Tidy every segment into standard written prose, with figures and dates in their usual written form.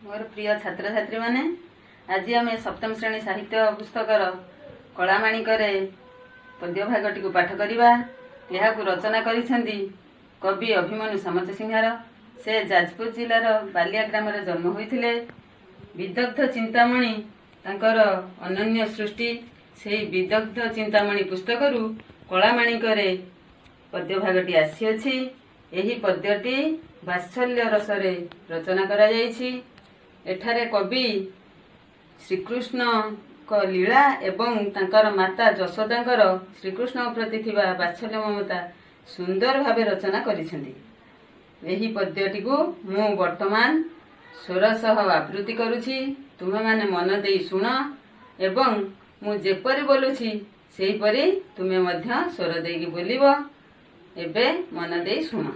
मोर प्रिय छात्र छात्री माने आज आम सप्तम श्रेणी साहित्य पुस्तकर कलामाणिकरे पद्य भागटी को पाठ करवा। यह रचना करिसेंती कवि अभिमन्यु सामंत सिंहार। से जाजपुर जिलार बालिया ग्राम जन्म होइथिले। विदग्ध चिंतामणि तांकर अनन्य सृष्टि। से विदग्ध चिंतामणि पुस्तकरू कलामाणिकरे पद्य भागटी आसी। एही पद्यटी वात्सल्य रसरे रचना करा जायछि। एठारे कवि श्रीकृष्ण को लीला एवं तांकर माता जशोदांकर श्रीकृष्ण प्रति थिबा वात्सल्य ममता सुंदर भावे रचना करिसेंती। एही पद्यटी को मु वर्तमान स्वर सह आवृत्ति करुछि। तुमे माने मन देई सुन एवं मु जेपरि बोलुछि सेहीपरि तुमे मध्य स्वर देई बोलिबो। एबे मन देई सुन।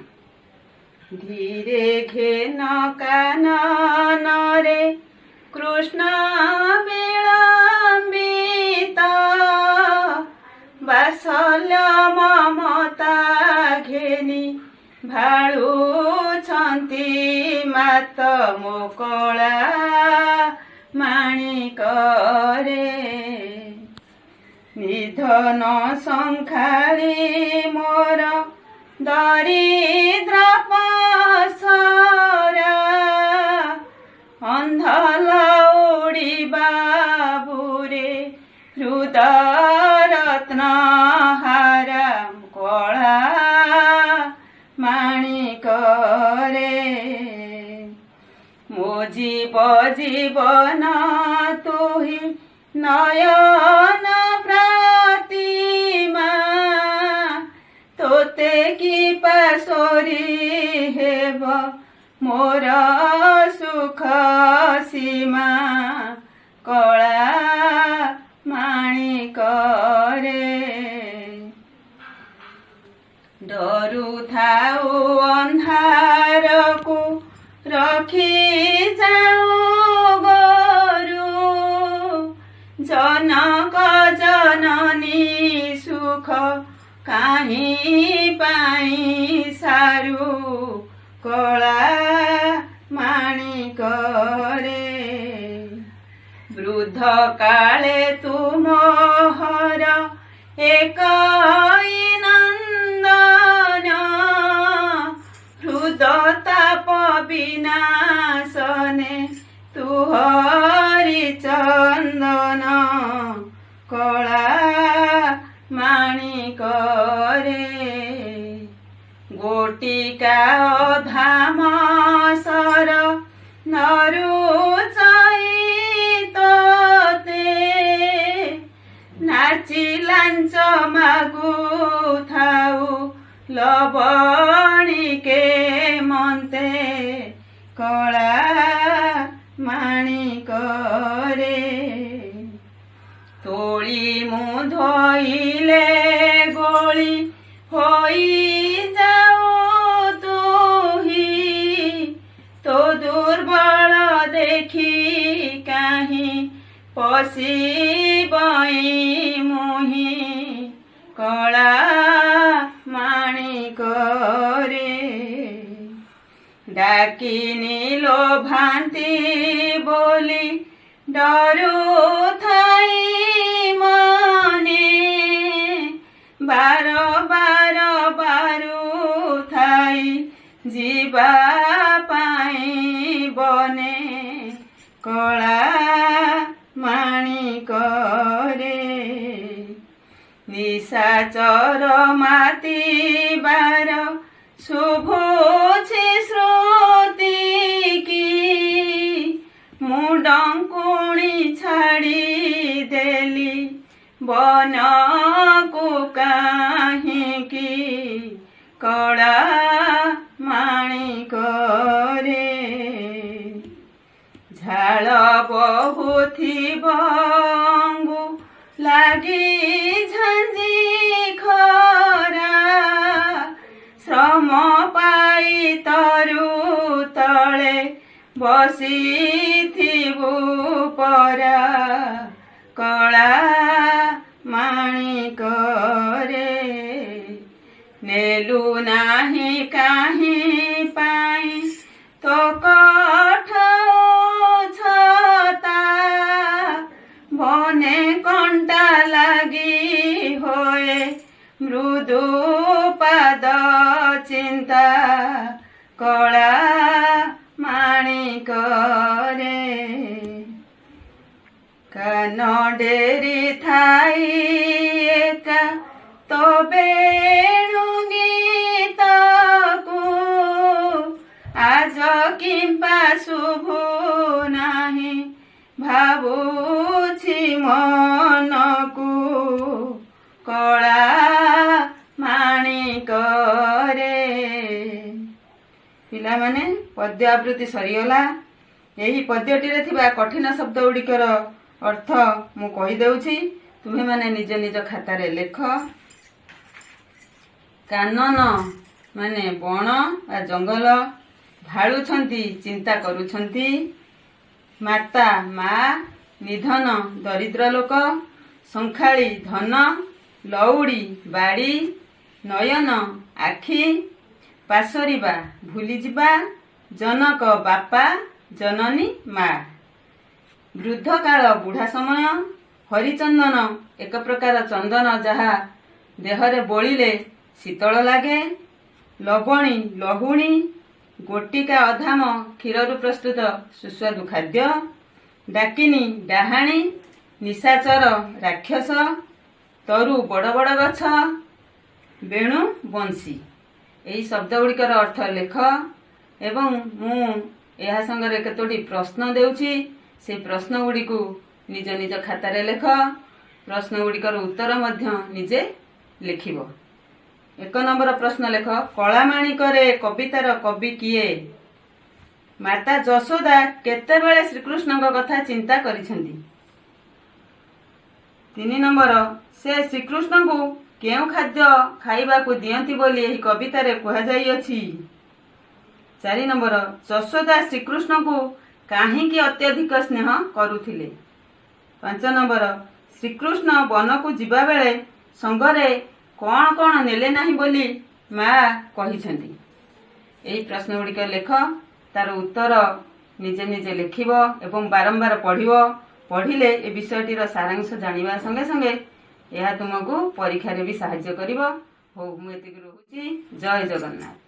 धीरे घेन कानन रे कृष्ण विलंबित वात्सल्य ममता घेनी भाळुछंती मात मोकळा माणिक रे। निधन संखारी मोर दरिद्र पसरा अंधल उड़िबा बुरे हृदय रत्न हारा कला माणिक रे। मो जीवन तुहि नयन प्रतिमा तोते की पासोरी हेब मोर सुख सीमा कला माणिक रे। डरू थाऊ अंधार को रखी जाऊ गोरु जनक जननी सुख काहीं पाई सारू कला माणिक रे। वृद्ध काले तुमहर एक नंदन हृदताप विनाशने तुहरी चंदन कला माणिक रे। गोटिका धाम सर नरु चैतते नाची लांच मागु थाऊ लवणिके मन्ते कला माणिक रे। तोली मु धोइले गोली होई जाऊ तुही तो दुर्बल देखी काहीं पशिबई मुही कला माणिक रे। डाकिनी लोभांती बोली डरू थाई मने बार बार बारू थाई जीवा पाई बने कला माणिक रे। निशाचर माती बार शुभुछि श्रुति की मुडंकुणी छाड़ी देली बन को काहीं की कला माणिक रे। झाल बहुथिब अंगु लागी झांझी खरा श्रम पाई तरु तले बसिथिबु परा कला माणिक रे। नेलु नाही काहीं पाई तो कठ ଲାଜ କିମ୍ବା ଶୁଭୁ ନାହିଁ ଭାବୁଛି ମନକୁ କଳା ମାଣିକରେ। ପିଲାମାନେ ପଦ୍ୟ ଆବୃତ୍ତି ସରିଗଲା। ଏହି ପଦ୍ୟଟିରେ ଥିବା କଠିନ ଶବ୍ଦ ଗୁଡ଼ିକର ଅର୍ଥ ମୁଁ କହିଦେଉଛି, ତୁମେମାନେ ନିଜ ନିଜ ଖାତାରେ ଲେଖ। କାନନ ମାନେ ବଣ ବା ଜଙ୍ଗଲ, ଭାଳୁଛନ୍ତି ଚିନ୍ତା କରୁଛନ୍ତି, ମାତା ମା, ନିଧନ ଦରିଦ୍ର ଲୋକ, ସଂଖାଳି ଧନ, ଲଉଡ଼ି ବାଡ଼ି, ନୟନ ଆଖି, ପାଶୋରିବା ଭୁଲିଯିବା, ଜନକ ବାପା, ଜନନୀ ମା, ବୃଦ୍ଧକାଳ ବୁଢ଼ା ସମୟ, ହରିଚନ୍ଦନ ଏକ ପ୍ରକାର ଚନ୍ଦନ ଯାହା ଦେହରେ ବୋଳିଲେ ଶୀତଳ ଲାଗେ, ଲବଣୀ ଲହୁଣୀ, ଗୋଟିକା ଅଧାମ କ୍ଷୀରରୁ ପ୍ରସ୍ତୁତ ସୁସ୍ୱାଦୁ ଖାଦ୍ୟ, ଡାକିନୀ ଡାହାଣୀ, ନିଶାଚର ରାକ୍ଷସ, ତରୁ ବଡ଼ ବଡ଼ ଗଛ, ବେଣୁ ବଂଶୀ। ଏହି ଶବ୍ଦ ଗୁଡ଼ିକର ଅର୍ଥ ଲେଖ ଏବଂ ମୁଁ ଏହା ସାଙ୍ଗରେ କେତୋଟି ପ୍ରଶ୍ନ ଦେଉଛି, ସେହି ପ୍ରଶ୍ନ ଗୁଡ଼ିକୁ ନିଜ ନିଜ ଖାତାରେ ଲେଖ। ପ୍ରଶ୍ନ ଗୁଡ଼ିକର ଉତ୍ତର ମଧ୍ୟ ନିଜେ ଲେଖିବ। 1 ନମ୍ବର ପ୍ରଶ୍ନ ଲେଖ, କଳାମାଣିକରେ କବିତାର କବି କିଏ? ମାତା ଯଶୋଦା କେତେବେଳେ ଶ୍ରୀକୃଷ୍ଣଙ୍କ କଥା ଚିନ୍ତା କରିଛନ୍ତି? 3 ନମ୍ବର, ସେ ଶ୍ରୀକୃଷ୍ଣଙ୍କୁ କେଉଁ ଖାଦ୍ୟ ଖାଇବାକୁ ଦିଅନ୍ତି ବୋଲି ଏହି କବିତାରେ କୁହାଯାଇଅଛି? 4 ନମ୍ବର, ଯଶୋଦା ଶ୍ରୀକୃଷ୍ଣଙ୍କୁ କାହିଁକି ଅତ୍ୟଧିକ ସ୍ନେହ କରୁଥିଲେ? 5 ନମ୍ବର, ଶ୍ରୀକୃଷ୍ଣ ବନକୁ ଯିବାବେଳେ ସଙ୍ଗରେ କ'ଣ କ'ଣ ନେଲେ ନାହିଁ ବୋଲି ମା କହିଛନ୍ତି? ଏହି ପ୍ରଶ୍ନ ଗୁଡ଼ିକ ଲେଖ, ତାର ଉତ୍ତର ନିଜେ ନିଜେ ଲେଖିବ ଏବଂ ବାରମ୍ବାର ପଢ଼ିବ। ପଢ଼ିଲେ ଏ ବିଷୟଟିର ସାରାଂଶ ଜାଣିବା ସଙ୍ଗେ ସଙ୍ଗେ ଏହା ତୁମକୁ ପରୀକ୍ଷାରେ ବି ସାହାଯ୍ୟ କରିବ। ହଉ, ମୁଁ ଏତିକି ରହୁଛି। ଜୟ ଜଗନ୍ନାଥ।